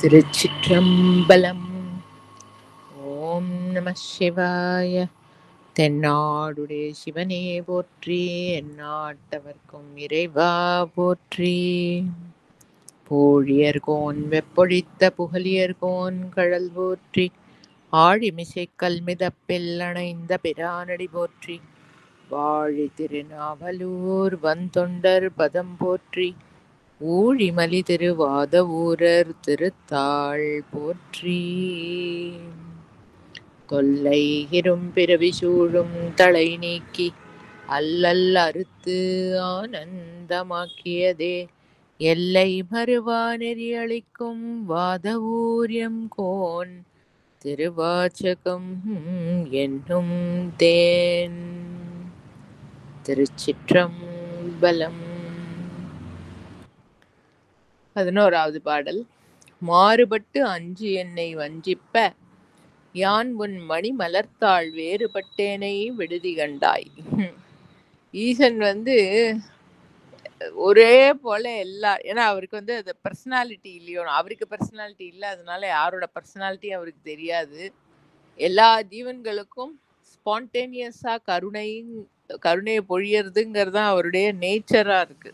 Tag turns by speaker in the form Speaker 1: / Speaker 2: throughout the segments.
Speaker 1: திருச்சிற்றம்பலம். ஓம் நம சிவாய. தென்னாடுடைய சிவனே போற்றி, எந்நாட்டவர்க்கும் இறைவா போற்றி. போழியர்கோன் வெப்பொழித்த புகழியர்கோன் கழல் போற்றி, ஆழிமிசை கல்மிதப்பில் அணைந்த பிரானடி போற்றி. வாழி திருநாவலூர் வந்தொண்டர் பதம் போற்றி, ஊழிமலி திருவாத ஊரர் திருத்தாள் போற்றி. தொல்லை இரும்பிறவி சூழும் தலை நீக்கி அல்லல் அறுத்து ஆனந்தமாக்கியதே, எல்லை மறுவா நெறி அளிக்கும் வாத ஊரியம் கோன் திருவாச்சகம் என்னும் தேன். திருச்சிற்றம்பலம். 11வது பாடல். மாறுபட்டு அஞ்சு என்னை வஞ்சிப்ப, யான் உன் மணி மலர்த்தாள் வேறுபட்டேனை விடுதி கண்டாய். ஈசன் ஒரே போல ஏன்னா அவருக்கு அது பர்சனாலிட்டி இல்லையோ, அவருக்கு பர்சனாலிட்டி இல்லை, அதனால யாரோட பர்சனாலிட்டி அவருக்கு தெரியாது. எல்லா ஜீவன்களுக்கும் ஸ்பான்டேனியஸா கருணையை பொழியறதுங்கிறது தான் அவருடைய நேச்சரா இருக்கு.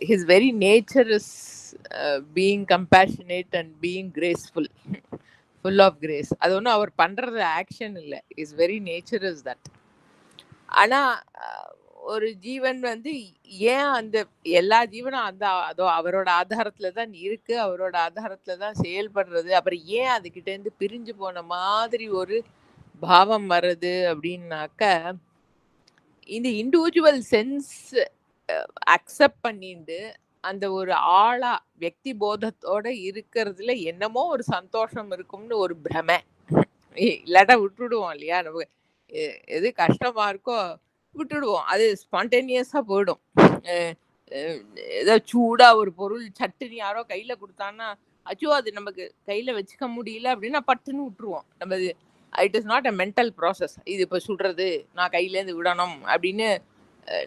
Speaker 1: His very nature is being compassionate and being graceful, full of grace. அது ஒன்றும் அவர் பண்றது ஆக்ஷன் இல்லை, his very nature is that. ஆனா ஒரு ஜீவன் ஏன் எல்லா ஜீவனும் அதோ அவரோட ஆதாரத்துல தான் இருக்கு, அவரோட ஆதாரத்துல தான் செயல்படுறது, அப்புறம் ஏன் அதுகிட்ட இருந்து பிரிஞ்சு போன மாதிரி ஒரு பாவம் வருது அப்படின்னாக்க, இந்த இண்டிவிஜுவல் சென்ஸ் அக்செப்ட் பண்ணிட்டு அந்த ஒரு ஆளா வியக்தி போதத்தோட இருக்கிறதுல என்னமோ ஒரு சந்தோஷம் இருக்கும்னு ஒரு பிரமை. இல்லாட்டா விட்டுடுவோம் இல்லையா, நமக்கு எது கஷ்டமா இருக்கோ விட்டுடுவோம், அது ஸ்பான்டேனியஸா போயிடும். ஏதோ சூடா ஒரு பொருள் சட்டுன்னு யாரோ கையில கொடுத்தான்னா, அச்சோ அது நமக்கு கையில வச்சுக்க முடியல அப்படின்னா பட்டுன்னு விட்டுருவோம். நம்ம it is not a mental process. இது இப்போ சுடுறது, நான் கையிலேருந்து விடணும் அப்படின்னு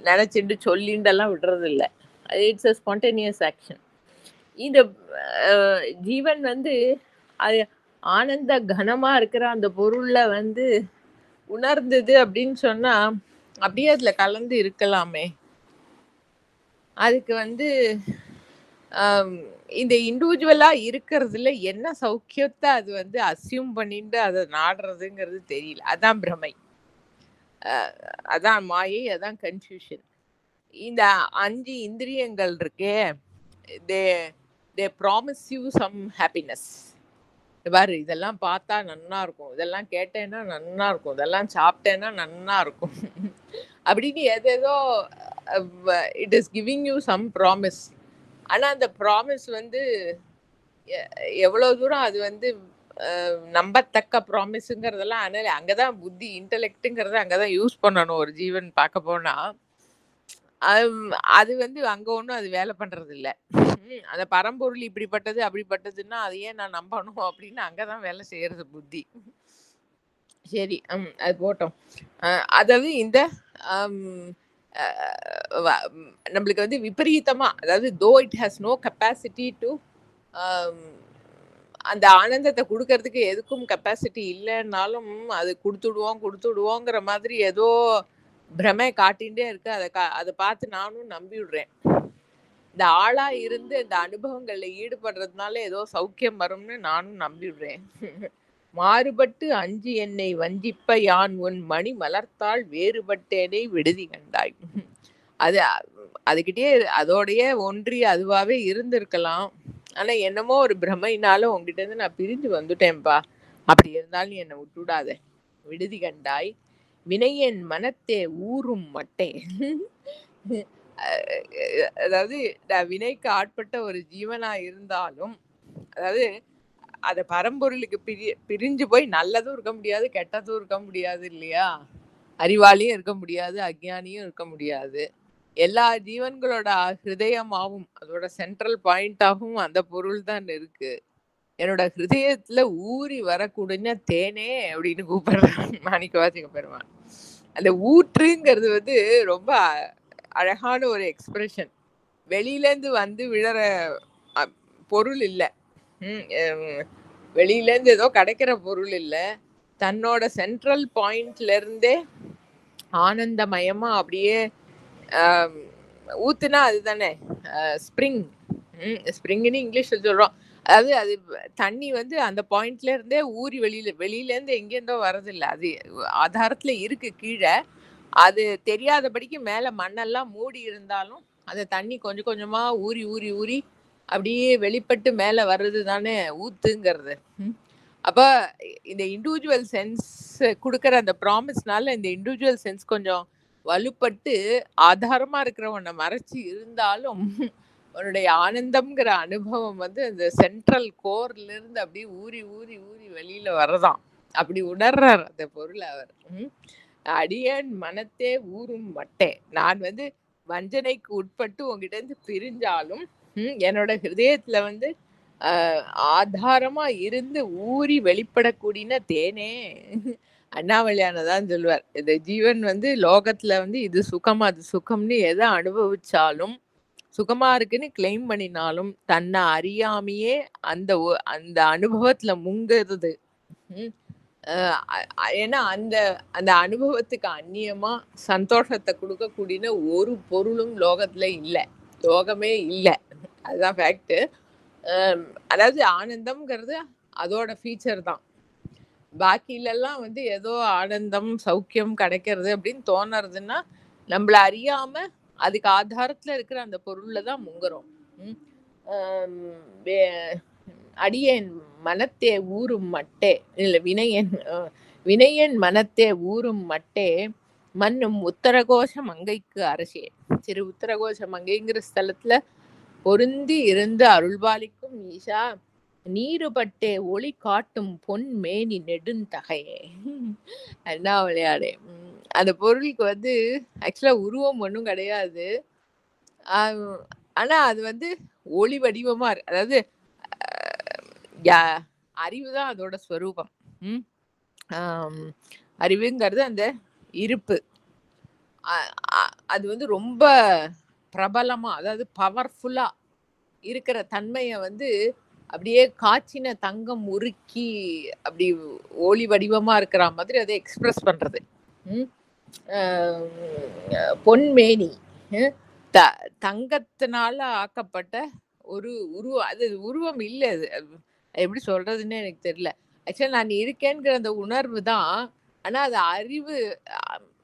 Speaker 1: நினைச்சிட்டு சொல்லிண்டெல்லாம் விடுறது இல்லை, இட்ஸ் அ ஸ்பான்டேனியஸ் ஆக்ஷன். இந்த ஜீவன் அது ஆனந்த கனமா இருக்கிற அந்த பொருள்ல உணர்ந்தது அப்படின்னு சொன்னா அப்படியே அதுல கலந்து இருக்கலாமே. அதுக்கு இந்த இண்டிவிஜுவலா இருக்கிறதுல என்ன சௌக்கியத்தை அது அசியூம் பண்ணிட்டு அதை நாடுறதுங்கிறது தெரியல. அதான் பிரமை, அதான் மாயை, அதான் கன்ஃபியூஷன். இந்த 5 இந்திரியங்கள் இருக்கே, they promise you some happiness. பாரு, இதெல்லாம் பார்த்தா நன்னா இருக்கும், இதெல்லாம் கேட்டேன்னா நன்னா இருக்கும், இதெல்லாம் சாப்பிட்டேன்னா நன்னா இருக்கும் அப்படின்னு ஏதேதோ it is giving you some promise. ஆனா அந்த ப்ராமிஸ் எவ்வளவு தூரம் அது நம்பத்தக்க ப்ராமிஸுங்கிறதெல்லாம், அதனால அங்கதான் புத்தி, இன்டெலெக்ட்டுங்கிறத அங்கதான் யூஸ் பண்ணணும் ஒரு ஜீவன் பார்க்க போனா. அது அங்க ஒன்றும் அது வேலை பண்றது இல்லை. அந்த பரம்பொருள் இப்படிப்பட்டது அப்படிப்பட்டதுன்னா அது ஏன் நான் நம்பணும் அப்படின்னு அங்கதான் வேலை செய்யறது புத்தி. சரி, அது போட்டோம். அதாவது இந்த நம்மளுக்கு விபரீதமா, அதாவது though it has no capacity to அந்த ஆனந்தத்தை கொடுக்கறதுக்கு எதுக்கும் கெப்பாசிட்டி இல்லைன்னாலும் அது கொடுத்துடுவோங்கிற மாதிரி ஏதோ பிரமை காட்டிகிட்டே இருக்கு. அதை பார்த்து நானும் நம்பி விடுறேன். இந்த ஆளா இருந்து இந்த அனுபவங்கள்ல ஈடுபடுறதுனால ஏதோ சௌக்கியம் வரும்னு நானும் நம்பி விடுறேன். மாறுபட்டு அஞ்சு என்னை வஞ்சிப்ப, யான் உன் மணி மலர்த்தாள் வேறுபட்டேனை விடுதி கண்டாய். அதுகிட்டே அதோடைய ஒன்றி அதுவாவே இருந்திருக்கலாம். ஆனா என்னமோ ஒரு பிரமைனால உங்ககிட்ட இருந்து நான் பிரிஞ்சு வந்துட்டேன்பா, அப்படி இருந்தாலும் நீ என்னை விட்டுவிடாத, விடுதி கண்டாய். வினையன் மனத்தே ஊறும் மட்டே. அதாவது வினைக்கு ஆட்பட்ட ஒரு ஜீவனா இருந்தாலும், அதாவது அத பரம்பொருளுக்கு பிரிஞ்சு போய் நல்லதும் இருக்க முடியாது, கெட்டதும் இருக்க முடியாது இல்லையா. அறிவாளியும் இருக்க முடியாது, அஜ்ஞானியும் இருக்க முடியாது. எல்லா ஜீவன்களோட ஹிருதயமாகவும் அதோட சென்ட்ரல் பாயிண்டாகவும் அந்த பொருள் தான் இருக்கு. என்னோட ஹிருதயத்துல ஊறி வரக்கூடிய தேனே அப்படின்னு கூப்பிடுறான் மாணிக்கவாசக பெருமான். அந்த ஊற்றுங்கிறது ரொம்ப அழகான ஒரு எக்ஸ்பிரஷன். வெளியிலேருந்து விழற பொருள் இல்லை, வெளியில இருந்து ஏதோ கிடைக்கிற பொருள் இல்ல, தன்னோட சென்ட்ரல் பாயிண்ட்ல இருந்தே ஆனந்தமயமா அப்படியே ஊத்துனா அதுதானே ஸ்ப்ரிங். ஸ்ப்ரிங்னு இங்கிலீஷ்ல சொல்றோம். அதாவது அது தண்ணி வந்து அந்த பாயிண்ட்ல இருந்தே ஊறி வெளியில இருந்து எங்கேருந்தோ வரதில்ல, அது ஆதாரத்துல இருக்கு கீழே. அது தெரியாதபடிக்கு மேல மண்ணெல்லாம் மூடி இருந்தாலும் அந்த தண்ணி கொஞ்சம் கொஞ்சமா ஊறி ஊறி ஊறி அப்படியே வெளிப்பட்டு மேல வர்றது தானே ஊத்துங்கிறது. அப்ப இந்த இண்டிவிஜுவல் சென்ஸ் கொடுக்கற அந்த ப்ராமிஸ்னால இந்த இண்டிவிஜுவல் சென்ஸ் கொஞ்சம் வலுப்பட்டு ஆதாரமா இருக்கிறவனை மறைச்சு இருந்தாலும் உன்னுடைய ஆனந்தம்ங்கிற அனுபவம் வந்து அந்த சென்ட்ரல் கோர்ல இருந்து அப்படியே ஊறி ஊறி ஊறி வெளியில வரதான். அப்படி உணர்றார் அந்த பொருள் அவர். அடியேன் மனத்தே ஊறும் மட்டே, நான் வந்து வஞ்சனைக்கு உட்பட்டு உங்ககிட்ட இருந்து பிரிஞ்சாலும் என்னோட ஹிருதயத்துல வந்து ஆதாரமா இருந்து ஊறி வெளிப்படக்கூடிய தேனே. அண்ணாமலையானதான் சொல்லுவார், இந்த ஜீவன் வந்து லோகத்துல வந்து இது சுகம் அது சுகம்னு எதை அனுபவிச்சாலும், சுகமா இருக்குன்னு கிளைம் பண்ணினாலும் தன்னை அறியாமையே அந்த அந்த அனுபவத்துல முங்குறது. ஏன்னா அந்த அந்த அனுபவத்துக்கு அந்நியமா சந்தோஷத்தை கொடுக்கக்கூடிய ஒரு பொருளும் லோகத்துல இல்லை, லோகமே இல்லை. அதுதான் ஃபேக்ட். அதாவது ஆனந்தம்ங்கிறது அதோட ஃபீச்சர் தான். பாக்கியிலெல்லாம் வந்து ஏதோ ஆனந்தம் சௌக்கியம் கிடைக்கிறது அப்படின்னு தோணுறதுன்னா நம்மள அறியாம அதுக்கு ஆதாரத்துல இருக்கிற அந்த பொருள்ல தான் முங்குறோம். அடியேன் மனத்தே ஊறும் மட்டே, இல்லை வினையன் மனத்தே ஊறும் மட்டே மண்ணும் உத்தரகோஷ மங்கைக்கு அரசே. சரி, உத்தரகோஷ மங்கைங்கிற ஸ்தலத்துல பொருந்தி இருந்து அருள்பாலிக்கும் ஈஷா, நீருபட்டே ஒளி காட்டும் பொன் மேனி நெடுந்தகையே. அண்ணாமலையாரே, அந்த பொருளுக்கு வந்து ஆக்சுவலா உருவம் ஒன்றும் கிடையாது, ஆனா அது வந்து ஒளி வடிவமா இருக்கு. அதாவது அறிவுதான் அதோட ஸ்வரூபம். அறிவுங்கிறது அந்த இருப்பு. அது வந்து ரொம்ப பிரபலமா, அதாவது பவர்ஃபுல்லா இருக்கிற தன்மையை வந்து அப்படியே காய்ச்சின தங்கம் உருக்கி அப்படி ஒளி வடிவமா இருக்கிற மாதிரி அதை எக்ஸ்பிரஸ் பண்றது. பொன்மேனி, தங்கத்தினால ஆக்கப்பட்ட ஒரு உருவம். அது உருவம் இல்லை, அது எப்படி சொல்றதுன்னு எனக்கு தெரியல. ஆக்சுவலா நான் இருக்கேங்கிற அந்த உணர்வு தான், ஆனா அது அறிவு,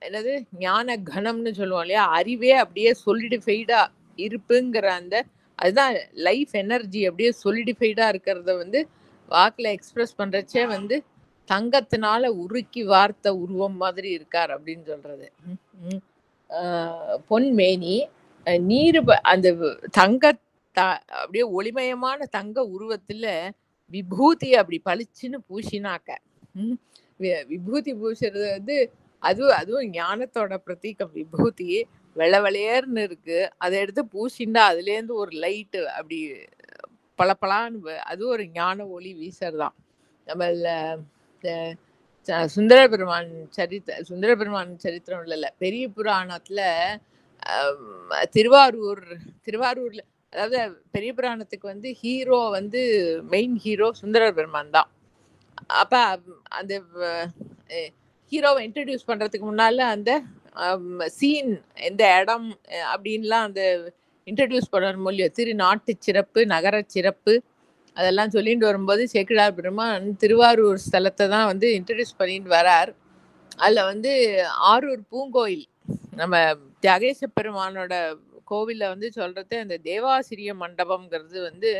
Speaker 1: என்னது ஞான கணம்னு சொல்லுவோம் இல்லையா, அறிவே அப்படியே சொலிடிஃபைடா இருப்புங்கிற அந்த அதுதான் லைஃப் எனர்ஜி அப்படியே சொலிடிஃபைடா இருக்கிறத வந்து வாக்குல எக்ஸ்பிரஸ் பண்றச்சே வந்து தங்கத்தினால உருக்கி வார்த்த உருவம் மாதிரி இருக்கார் அப்படின்னு சொல்றது. பொன்மேனி, நீர் அந்த தங்க அப்படியே ஒளிமயமான தங்க உருவத்துல விபூதி அப்படி பளிச்சுன்னு பூசினாக்க, விபூதி பூசுறது வந்து அதுவும் ஞானத்தோட பிரதீகம். விபூதி வெள்ளவெளையர்னு இருக்கு, அதை எடுத்து பூசிண்டா அதுலேருந்து ஒரு லைட்டு அப்படி பளபளான்னு, அது ஒரு ஞான ஒளி வீசறதான். நம்ம சுந்தர பெருமான் சரித்திரம் இல்ல, பெரிய புராணத்துல திருவாரூர்ல, அதாவது பெரிய புராணத்துக்கு வந்து ஹீரோ வந்து மெயின் ஹீரோ சுந்தர பெருமான் தான். அப்ப அந்த ஹீரோவை இன்ட்ரடியூஸ் பண்றதுக்கு முன்னால அந்த சீன், எந்த இடம் அப்படின்லாம் அந்த இன்ட்ரடியூஸ் பண்ணணும் இல்லையோ, நாட்டு சிறப்பு நகர சிறப்பு அதெல்லாம் சொல்லிட்டு வரும்போது சேக்கிழார் பெருமான் திருவாரூர் ஸ்தலத்தை தான் வந்து இன்ட்ரடியூஸ் பண்ணிட்டு வரார். அதில் வந்து ஆரூர் பூங்கோயில், நம்ம தியாகேச பெருமானோட கோவிலில் வந்து சொல்றது அந்த தேவாசிரிய மண்டபம்ங்கிறது வந்து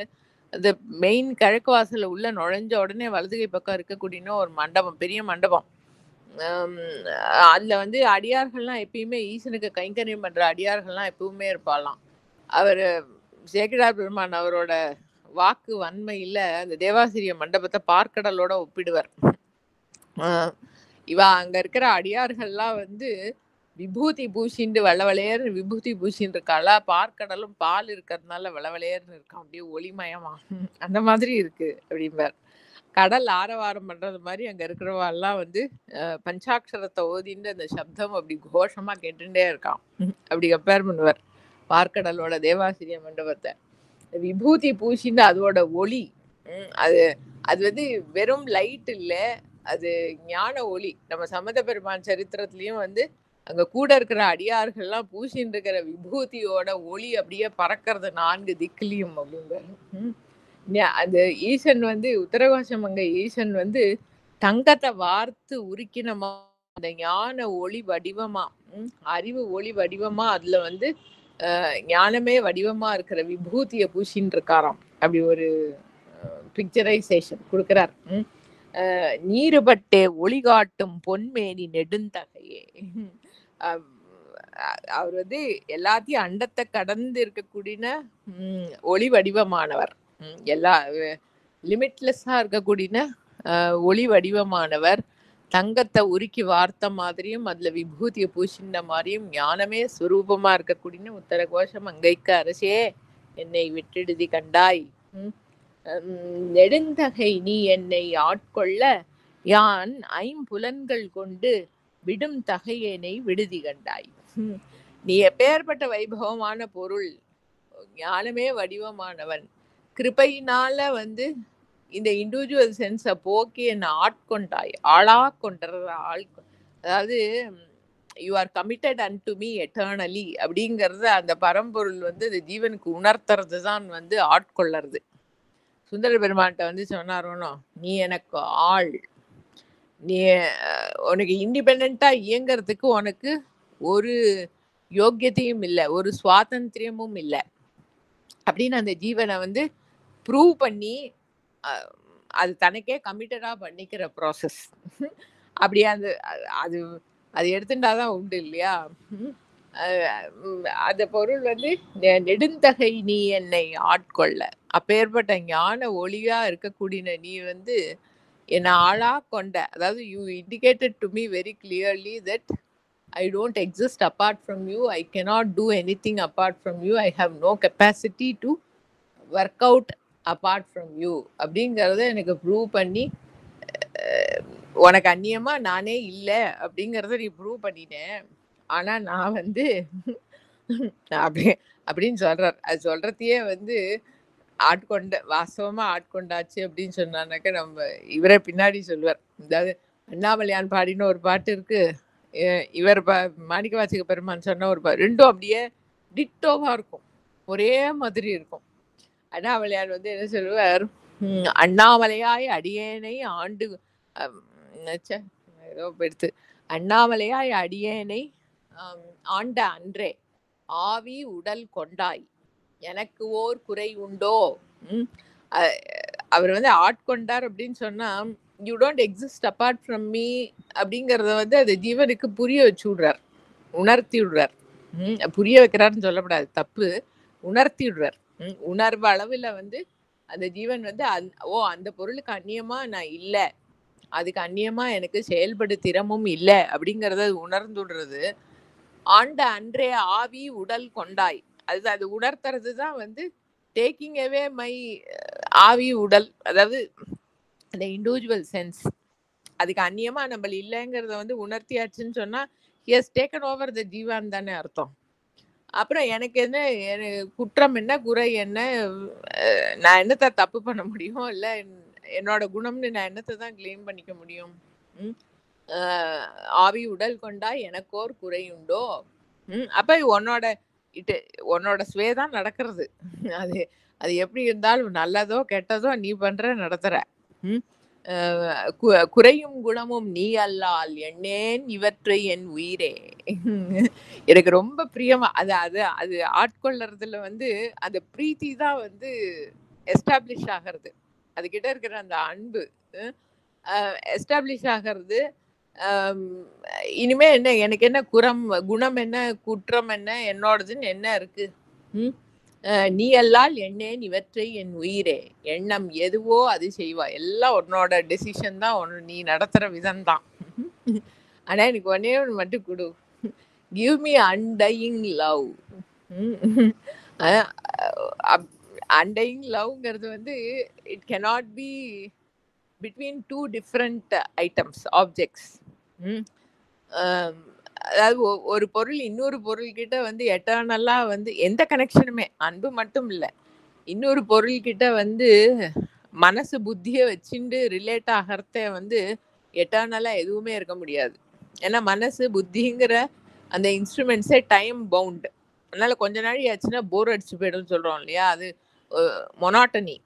Speaker 1: அந்த மெயின் கிழக்கு வாசலில் உள்ள நுழைஞ்ச உடனே வலதுகை பக்கம் இருக்கக்கூடிய ஒரு மண்டபம், பெரிய மண்டபம். அதில் வந்து அடியார்கள்லாம் எப்பயுமே ஈசனுக்கு கைங்கரியம் பண்ணுற அடியார்கள்லாம் எப்பவுமே இருப்பாளாம். அவர் சேக்கிழார் பெருமான் அவரோட வாக்கு வன்மையில் அந்த தேவாசிரிய மண்டபத்தை பார்க்கடலோட ஒப்பிடுவார். இவ அங்கே இருக்கிற அடியார்கள்லாம் வந்து விபூதி பூசிண்டு வெள்ளவளையர்னு விபூதி பூசின்னு இருக்காளா, பார்க்கடலும் பால் இருக்கிறதுனால வெள்ளவளையர்னு இருக்கான், அப்படியே ஒளிமயமா அந்த மாதிரி இருக்கு அப்படிம்பார். கடல் ஆரவாரம் பண்றது மாதிரி அங்க இருக்கிறவாள்லாம் வந்து பஞ்சாட்சரத்தை ஓதிண்டு அந்த சப்தம் அப்படி கோஷமா கேட்டுட்டே இருக்கான். அப்படி கம்பேர் பண்ணுவார் பார்க்கடலோட தேவாசிரிய மண்டபத்தை. விபூதி பூசின்னு அதோட ஒளி அது அது வந்து வெறும் லைட் இல்ல, அது ஞான ஒளி. நம்ம சம்மத பெருமான் சரித்திரத்திலயும் வந்து அங்க கூட இருக்கிற அடியார்கள்லாம் பூசின்னு இருக்கிற விபூதியோட ஒளி அப்படியே பறக்கிறது 4 திக்குலயும் அப்படிம்பாரு. அந்த ஈசன் வந்து உத்தரகோசம் அங்க ஈசன் வந்து தங்கத்தை வார்த்து உருக்கின அந்த ஞான ஒளி வடிவமா, அறிவு ஒளி வடிவமா அதுல வந்து ஞானமே வடிவமா இருக்கிற விபூதியை பூசின்னு இருக்காராம். அப்படி ஒரு பிக்சரைசேஷன் கொடுக்கிறார். நீருபட்டே ஒளி காட்டும் பொன்மேனி நெடுந்தகையே. அவர் வந்து எல்லாத்தையும் அண்டத்தை கடந்து இருக்கக்கூடிய ஒளி வடிவமானவர். எல்லா லிமிட்லெஸ்ஸா இருக்கக்கூடிய ஒளி வடிவமானவர். தங்கத்தை உருக்கி வார்த்த மாதிரியும் அதுல விபூதியை பூசின மாதிரியும் ஞானமே சுரூபமா இருக்கக்கூடிய உத்தர கோஷம் அங்கைக்கு அரசே என்னை விட்டுடுதி கண்டாய். நெடுந்தகை நீ என்னை ஆட்கொள்ள யான் ஐம்புலன்கள் கொண்டு விடும் தகையேனை விடுதி கண்டாய். நீ எப்பேற்பட்ட வைபவமான பொருள், ஞானமே வடிவமானவன், கிருபையினால வந்து இந்த இண்டிவிஜுவல் சென்ஸை போக்கி என்னை ஆட்கொண்டாய். ஆளா கொண்டது அதாவது you are committed an to me eternally அப்படிங்கிறது அந்த பரம்பொருள் வந்து இந்த ஜீவனுக்கு உணர்த்துறது தான் வந்து ஆட்கொள்ளறது. சுந்தர பெருமான்கிட்ட வந்து சொன்னாரோனோ, நீ எனக்கு ஆள், நீ உனக்கு இண்டிபெண்டா இயங்கிறதுக்கு உனக்கு ஒரு யோக்கியத்தையும் இல்லை, ஒரு சுவாதந்திரியமும் இல்லை அப்படின்னு அந்த ஜீவனை வந்து ப்ரூவ் பண்ணி அது தனக்கே கமிட்டடா பண்ணிக்கிற ப்ராசஸ். அப்படி அது அது அது எடுத்துட்டாதான் உண்டு இல்லையா? அந்த பொருள் வந்து நெடுந்தகை நீ என்னை ஆட்கொள்ள, அப்பேற்பட்ட ஞான ஒளியா இருக்கக்கூடிய நீ வந்து என்னை ஆளா கொண்ட. அதாவது you indicated to me very clearly that I don't exist apart from you. I cannot do anything apart from you. I have no capacity to work out apart from you. அப்படிங்கிறத எனக்கு ப்ரூவ் பண்ணி, உனக்கு அந்நியமா நானே இல்லை அப்படிங்கிறத நீ prove பண்ணினேன். ஆனா நான் வந்து அப்படின்னு சொல்றார். அது சொல்றதையே வந்து ஆட்கொண்ட, வாஸ்தவமா ஆட்கொண்டாச்சு அப்படின்னு சொன்னானாக்க நம்ம இவரை பின்னாடி சொல்லுவார். அதாவது அண்ணாமலையான் பாடின ஒரு பாட்டு இருக்கு, இவர் மாணிக்க வாசக பெருமான் சொன்ன ஒரு ரெண்டும் அப்படியே டிட்டோவா இருக்கும், ஒரே மாதிரி இருக்கும். அண்ணாமலையார் வந்து என்ன சொல்லுவார், அண்ணாமலையாய் அடியேனை ஆண்டு ஏதோ எடுத்து, அண்ணாமலையாய் அடியேனை ஆண்ட அன்றே ஆவி உடல் கொண்டாய் எனக்கு ஓர் குறை உண்டோ. அவர் வந்து ஆட்கொண்டார் அப்படின்னு சொன்னா, you don't exist apart from me அப்படிங்கிறத வந்து அது ஜீவனுக்கு புரிய வச்சு விடுறார், உணர்த்தி விடுறார். புரிய வைக்கிறாருன்னு சொல்லக்கூடாது, தப்பு, உணர்த்தி விடுறார். உணர்வு அளவுல வந்து அந்த ஜீவன் வந்து அந்த பொருளுக்கு அந்நியமா நான் இல்லை, அதுக்கு அந்நியமா எனக்கு செயல்படு திறமும் இல்லை அப்படிங்கிறத உணர்ந்து விடுறது. ஆண்ட அன்றே ஆவி உடல் கொண்டாய், அது உணர்த்துறது தான் வந்து டேக்கிங் அவே மை ஆவி உடல், அதாவது அந்த இண்டிவிஜுவல் சென்ஸ். அதுக்கு அந்நியமா நம்ம இல்லைங்கிறத வந்து உணர்த்தியாச்சுன்னு சொன்னா he has taken over the Juan தானே அர்த்தம். அப்புறம் எனக்கு என்ன, எனக்கு குற்றம் என்ன, குறை என்ன, நான் என்னத்தை தப்பு பண்ண முடியும், இல்லை என்னோட குணம்னு நான் என்னத்தை தான் கிளைம் பண்ணிக்க முடியும். ஆவி உடல் கொண்டா எனக்கோர் குறையுண்டோ. அப்ப உன்னோட ஸ்வேதான் நடக்கிறது. அது அது எப்படி இருந்தாலும் நல்லதோ கெட்டதோ நீ பண்ற நடத்துற. குறையும் குணமும் நீ அல்லால் எண்ணேன் இவற்றை என் உயிரே. எனக்கு ரொம்ப பிரியமா அது அது அது ஆட்கொள்ளறதுல வந்து அந்த பிரீத்தி தான் வந்து எஸ்டாப்ளிஷ் ஆகிறது, அதுகிட்ட இருக்கிற அந்த அன்பு எஸ்டாப்ளிஷ் ஆகிறது. இனிமே என்ன, எனக்கு என்ன குணம் என்ன, குற்றம் என்ன, என்னோடதுன்னு என்ன இருக்கு? நீ அல்லால் எண்ணேன் இவற்றை என் உயிரே, எண்ணம் எதுவோ அது செய்வா, எல்லாம் உன்னோட டெசிஷன் தான், நீ நடத்துற விதம் தான். ஆனா எனக்கு ஒன்னே ஒன்று மட்டும் கொடு, give me undying love. Undying லவ்ங்கிறது வந்து it cannot be between two different items, objects. அதாவது ஒரு பொருள் இன்னொரு பொருள்கிட்ட வந்து எட்டர்னலா வந்து எந்த கனெக்ஷனுமே, அன்பு மட்டும் இல்லை, இன்னொரு பொருள்கிட்ட வந்து மனசு புத்திய வச்சுண்டு ரிலேட் ஆகிறத வந்து எட்டர்னலா எதுவுமே இருக்க முடியாது. ஏன்னா மனசு புத்திங்கிற அந்த இன்ஸ்ட்ருமெண்ட்ஸே டைம் பவுண்ட். அதனால கொஞ்ச நாள் ஆச்சுன்னா போர் அடிச்சு போயிடும்னு சொல்றோம் இல்லையா? அது மொனாட்டனி.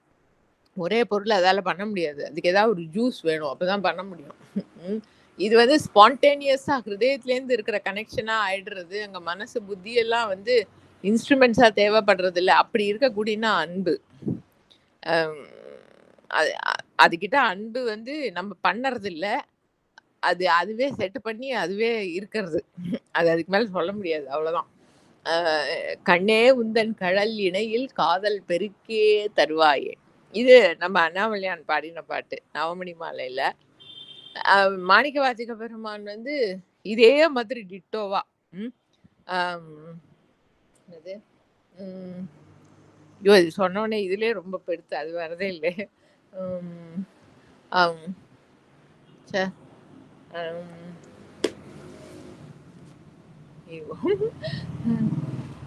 Speaker 1: ஒரே பொருள் அதால பண்ண முடியாது. அதுக்கு ஏதாவது ஒரு ஜூஸ் வேணும். அப்பதான் பண்ண முடியும். இது வந்து ஸ்பான்டேனியஸா ஹிருதயத்திலேருந்து இருக்கிற கனெக்ஷனா ஆயிடுறது. அங்க மனசு புத்தி எல்லாம் வந்து இன்ஸ்ட்ருமெண்ட்ஸா தேவைப்படுறது இல்லை. அப்படி இருக்கக்கூடியனா அன்பு. அதுகிட்ட அன்பு வந்து நம்ம பண்ணறது இல்லை. அதுவே செட் பண்ணி அதுவே இருக்கிறது. அதுக்கு மேல சொல்ல முடியாது. அவ்வளவுதான். கண்ணே உந்தன் கழல் இணையில் காதல் பெருக்கே தருவாயே. இது நம்ம அண்ணாமலையான் பாடின பாட்டு நவமணி மாலையில. மாணிக்க வாசக பெருமான் வந்து இதே மாதிரி டிட்டோவா இது சொன்னோடனே இதுலயே ரொம்ப பெருத்து அது வரதே இல்லை.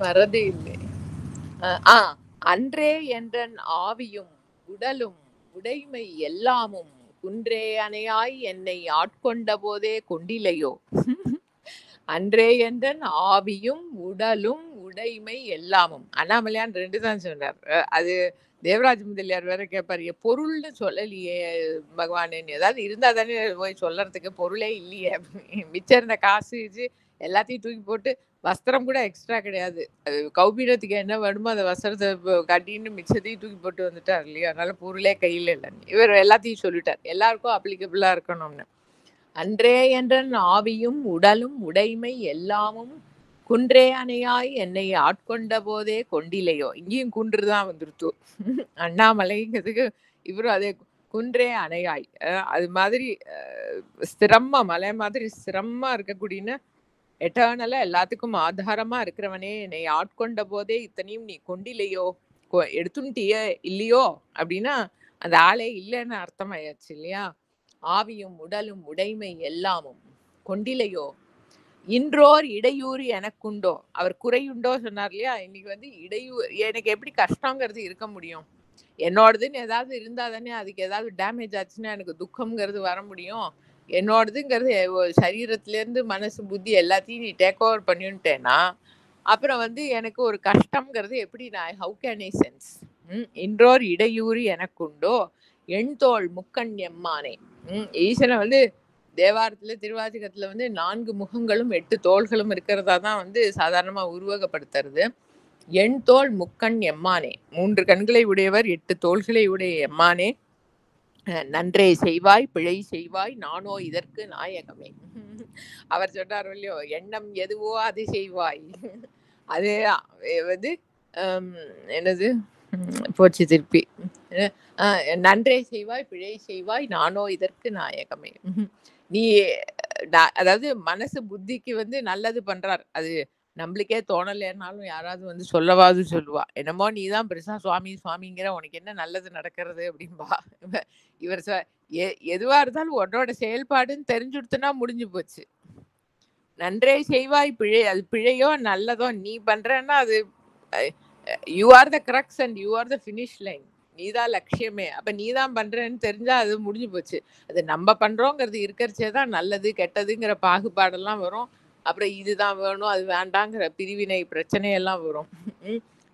Speaker 1: வரதே இல்லை. அன்றே என்றன் ஆவியும் உடலும் உடைமை எல்லாமும் குன்றே அணையாய் என்னை ஆட்கொண்ட போதே கொண்டிலையோ. அன்றே என்றன் ஆவியும் உடலும் உடைமை எல்லாமும். அண்ணாமலையான் 2 தான் சொன்னார். அது தேவராஜ் முதலியார் வேற கேட்பாரு, பொருள்னு சொல்லலையே பகவானேன்னு. ஏதாவது இருந்தா தானே போய் சொல்லறதுக்கு, பொருளே இல்லையே. மிச்சம் இருந்த காசு எல்லாத்தையும் தூக்கி போட்டு, வஸ்திரம் கூட எக்ஸ்ட்ரா கிடையாது. அது கௌபீனத்துக்கு என்ன வேணுமோ அந்த வஸ்திரத்தை கட்டின்னு மிச்சத்தையும் தூக்கி போட்டு வந்துட்டார் இல்லையா? அதனால பொருளே கையில் இல்லைன்னு இவர் எல்லாத்தையும் சொல்லிட்டார். எல்லாருக்கும் அப்ளிகபிளா இருக்கணும்னு. அன்றே என்றன் ஆவியும் உடலும் உடைமை எல்லாமும் குன்றே அணையாய் என்னை ஆட்கொண்ட போதே கொண்டிலையோ. இங்கேயும் குன்றுதான் வந்துருத்து. அண்ணாமலைங்கிறதுக்கு இவரும் அதே குன்றே அணையாய். அது மாதிரி ஸ்திரமா மலை மாதிரி ஸ்திரமா இருக்கக்கூடிய எட்டர்னலா எல்லாத்துக்கும் ஆதாரமா இருக்கிறவனே என்னை ஆட்கொண்ட போதே இத்தனையும் நீ கொண்டிலையோ, எடுத்துட்டிய இல்லையோ அப்படின்னா அந்த ஆளே இல்லைன்னு அர்த்தமாயாச்சு இல்லையா? ஆவியும் உடலும் உடைமை எல்லாமும் கொண்டிலையோ இன்றோர் இடையூறு எனக்குண்டோ. அவர் குறையுண்டோ சொன்னார் இல்லையா? இன்னைக்கு வந்து இடையூறு எனக்கு எப்படி கஷ்டங்கிறது இருக்க முடியும்? என்னோடதுன்னு ஏதாவது இருந்தா தானே அதுக்கு ஏதாவது டேமேஜ் ஆச்சுன்னா எனக்கு துக்கம்ங்கிறது வர முடியும். என்னோடதுங்கிறது சரீரத்திலேருந்து மனசு புத்தி எல்லாத்தையும் நீ டேக் ஓவர் பண்ணிட்டேன்னா அப்புறம் வந்து எனக்கு ஒரு கஷ்டம்ங்கிறது எப்படி நான் ஹவு கேன் ஐ சென்ஸ்? இன்றோர் இடையூறு எனக்குண்டோ எண்தோள் முக்கண் எம்மானே. ஈசனை வந்து தேவாரத்துல திருவாதிகத்துல வந்து 4 முகங்களும் 8 தோள்களும் இருக்கிறதா தான் வந்து சாதாரணமா உருவகப்படுத்துறது. எண்தோள் முக்கண் எம்மானே. 3 கண்களை உடையவர் 8 தோள்களை உடைய எம்மானே. நன்றே செய்வாய் பிழை செய்வாய் நானோ இதற்கு நாயகமே. அவர் சொன்னார் இல்லையோ, எண்ணம் எதுவோ அது செய்வாய். அது வந்து என்னது போச்சு திருப்பி. நன்றே செய்வாய் பிழை செய்வாய் நானோ இதற்கு நாயகமே. நீ அதாவது மனசு புத்திக்கு வந்து நல்லது பண்றார். அது நம்மளுக்கே தோணலைன்னாலும் யாராவது வந்து சொல்லவாது சொல்லுவா, என்னமோ நீதான் பெருசா சுவாமி சுவாமிங்கிற, உனக்கு என்ன நல்லது நடக்கிறது அப்படின்பா. இவர் எதுவா இருந்தாலும் உன்னோட செயல்பாடுன்னு தெரிஞ்சுடுத்துனா முடிஞ்சு போச்சு. நன்றே செய்வாய் பிழை, அது பிழையோ நல்லதோ நீ பண்றன்னா அது you are the crux and you are the finish line. நீதான் லட்சியமே. அப்ப நீதான் பண்றேன்னு தெரிஞ்சா அது முடிஞ்சு போச்சு. அது நம்ம பண்றோங்கிறது இருக்கிறச்சே தான் நல்லது கெட்டதுங்கிற பாகுபாடெல்லாம் வரும். அப்புறம் இதுதான் வேணும் அது வேண்டாங்கிற பிரிவினை பிரச்சனையெல்லாம் வரும்.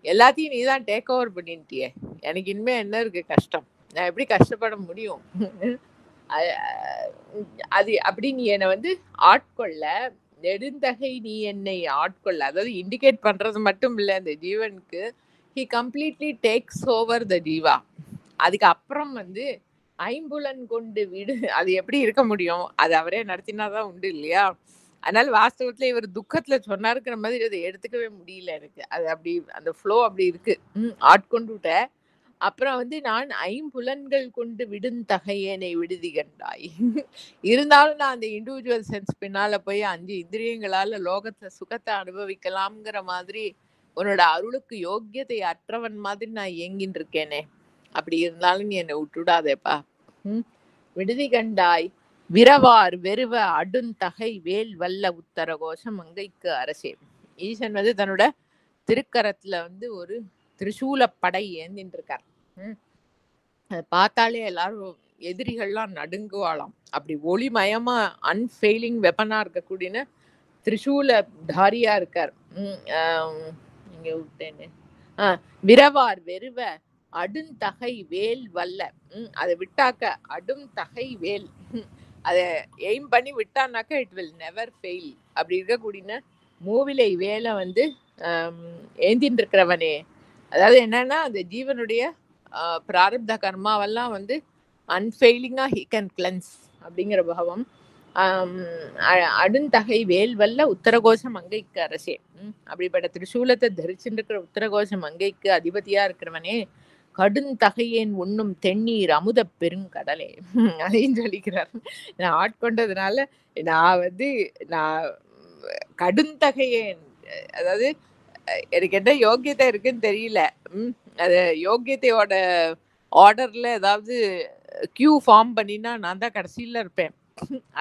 Speaker 1: எல்லாத்தையும் நீதான் டேக் ஓவர் பண்ணிட்டியே, எனக்கு இனிமே என்ன இருக்கு கஷ்டம்? நான் எப்படி கஷ்டப்பட முடியும்? அது அப்படி நீ என்னை வந்து ஆட்கொள்ள நெடுந்தகை நீ என்னை ஆட்கொள்ள, அதாவது இண்டிகேட் பண்றது மட்டும் இல்லை அந்த ஜீவனுக்கு, he completely takes over the Jeeva. அதுக்கு அப்புறம் வந்து ஐம்புலன் கொண்டு விடு, அது எப்படி இருக்க முடியும்? அது அவரே நடத்தினாதான் உண்டு இல்லையா? அதனால வாஸ்தவத்துல இவர் துக்கத்துல சொன்னாருக்கிற மாதிரி அதை எடுத்துக்கவே முடியல எனக்கு. அது அப்படி அந்த ஃப்ளோ அப்படி இருக்கு. ஆட்கொண்டு விட்ட அப்புறம் வந்து நான் ஐம்புலன்கள் கொண்டு விடுந்தகையேனை விடுதி கண்டாய். இருந்தாலும் நான் அந்த இண்டிவிஜுவல் சென்ஸ் பின்னால போய் 5 இந்திரியங்களால லோகத்துல சுகத்தை அனுபவிக்கலாம்ங்கிற மாதிரி உன்னோட அருளுக்கு யோக்கியத்தை அற்றவன் மாதிரி நான் இயங்கின்னு இருக்கேனே. அப்படி இருந்தாலும் நீ என்னை விட்டுடாதேப்பா. விடுதி கண்டாய் விரவார் வெறுவ அடுந்தகை வேல் வல்ல உத்தர கோஷம் மங்கைக்கு அரசே. ஈசன் வந்து தன்னோட திருக்கரத்துல வந்து ஒரு திரிசூல படை ஏந்தின்னு இருக்கார். அத பார்த்தாலே எல்லாரும் எதிரிகள்லாம் நடுங்குவாளாம். அப்படி ஒளிமயமா அன்ஃபெயிலிங் வெப்பனா இருக்கக்கூடிய திரிசூல தாரியா இருக்கார். இங்க விட்டேனே. ஆ விரவார் வெறுவ அடுந்தகை வேல் வல்ல. அத விட்டாக்க அடுந்தகை வேல். அத எய்ம் பண்ணி விட்டானாக்க இட் வில் நெவர் ஃபெயில். அப்படி இருக்கக்கூடிய மூவிலை வேல வந்து ஏந்தின்னு இருக்கிறவனே. அதாவது என்னன்னா அந்த ஜீவனுடைய பிராரப்த கர்மாவெல்லாம் வந்து அன்ஃபெயிலிங்கா ஹி கேன் கிளென்ஸ் அப்படிங்கிற பாவம். அடுந்தகை வேல் வல்ல உத்தரகோஷ மங்கைக்கு அரசே. அப்படிப்பட்ட திரிசூலத்தை தரிச்சுட்டு இருக்கிற உத்தரகோஷ மங்கைக்கு அதிபதியா இருக்கிறவனே, கடுந்தகையேன் உண்ணும் தென்னீர் அமுத பெருங்கடலே. அதையும் சொல்லிக்கிறார். நான் ஆட்கொண்டதுனால நான் கடுந்தகையேன், அதாவது எனக்கு என்ன யோக்கியத்தை இருக்குன்னு தெரியல. அது யோக்கியத்தையோட ஆர்டர்ல ஏதாவது கியூ ஃபார்ம் பண்ணினா நான் தான் கடைசியில இருப்பேன்.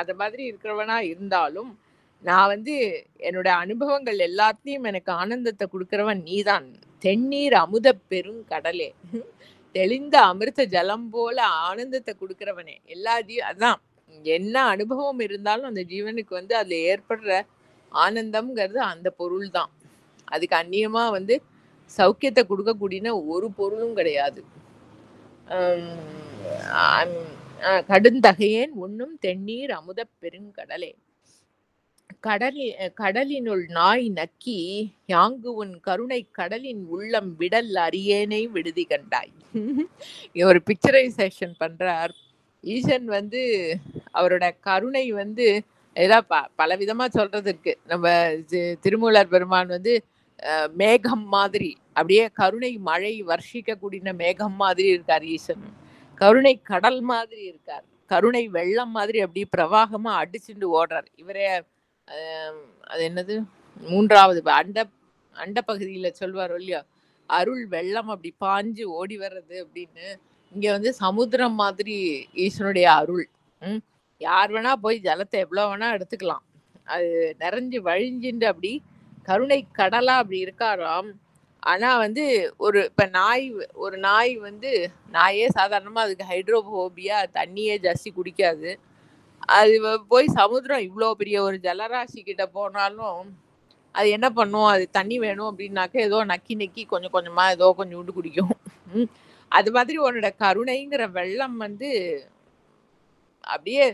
Speaker 1: அது மாதிரி இருக்கிறவனா இருந்தாலும் நான் வந்து என்னோட அனுபவங்கள் எல்லாத்தையும் எனக்கு ஆனந்தத்தை கொடுக்கிறவன் நீதான். தென்னீர் அமுத பெருங்கடலே. தெளிந்த அமிர்த ஜலம் போல ஆனந்தத்தை கொடுக்கிறவனே. அதான் என்ன அனுபவம் இருந்தாலும் அந்த ஜீவனுக்கு வந்து அதுல ஏற்படுற ஆனந்தம்ங்கிறது அந்த பொருள் தான். அதுக்கு அந்நியமா வந்து சௌக்கியத்தை கொடுக்கக்கூடிய ஒரு பொருளும் கிடையாது. கடுந்தகையேன் உண்ணும் தென்னீர் அமுத பெருங்கடலே. கடலினுள் நாய் நக்கி யாங்கு உன் கருணை கடலின் உள்ளம் விடல் அறியேனை விடுதி கண்டாய். ஒரு பிக்சரைசேஷன் பண்றார். ஈசன் வந்து அவரோட கருணை வந்து ஏதாவது பல விதமா சொல்றது இருக்கு. நம்ம திருமூலர் பெருமான் வந்து மேகம் மாதிரி அப்படியே கருணை மழை வர்ஷிக்கக்கூடிய மேகம் மாதிரி இருக்கார் ஈசன். கருணை கடல் மாதிரி இருக்கார். கருணை வெள்ளம் மாதிரி அப்படியே பிரவாகமா அடிச்சுட்டு ஓடுறார். இவரே அது என்னது மூன்றாவது அண்ட பகுதியில சொல்வார் இல்லையா, அருள் வெள்ளம் அப்படி பாஞ்சு ஓடி வர்றது அப்படின்னு. இங்க வந்து சமுத்திரம் மாதிரி ஈஸ்வனுடைய அருள். யார் வேணா போய் ஜலத்தை எவ்வளவு வேணா எடுத்துக்கலாம். அது நிறைஞ்சு வழிஞ்சுட்டு அப்படி கருணை கடலா அப்படி இருக்காராம். ஆனா வந்து ஒரு நாய் வந்து நாயே சாதாரணமா அதுக்கு ஹைட்ரோபோபியா, தண்ணியே ஜாஸ்தி குடிக்காது. அது போய் சமுத்திரம் இவ்வளோ பெரிய ஒரு ஜலராசி கிட்ட போனாலும் அது என்ன பண்ணும், அது தண்ணி வேணும் அப்படின்னாக்க ஏதோ நக்கி கொஞ்சம் கொஞ்சமா ஏதோ கொஞ்சம் விட்டு குடிக்கும். அது மாதிரி உன்னோட கருணைங்கிற வெள்ளம் வந்து அப்படியே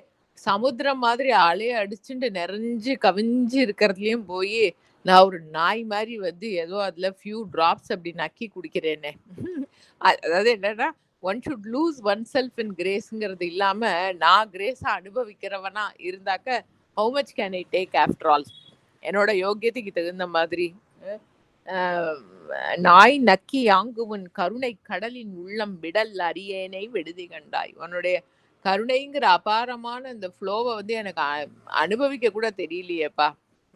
Speaker 1: சமுத்திரம் மாதிரி அலைய அடிச்சுட்டு நிறைஞ்சு கவிஞ்சு இருக்கிறதுலயும் போய் நான் ஒரு நாய் மாதிரி வந்து ஏதோ அதுல ஃபியூ டிராப்ஸ் அப்படி நக்கி குடிக்கிறேனே. அதாவது என்னன்னா one should lose oneself in கிரேஸ்ங்கிறது இல்லாம நான் கிரேஸா அனுபவிக்கிறவனா இருந்தாக்க how much can I take after all, என்னோட யோக்கியத்துக்கு தகுந்த மாதிரி. நாய் நக்கி யாங்குவன் கருணை கடலின் உள்ளம் விடல் அறியேனை விடுதி கண்டாய். உன்னுடைய கருணைங்கிற அபாரமான இந்த ஃப்ளோவை வந்து எனக்கு அனுபவிக்க கூட தெரியலையேப்பா.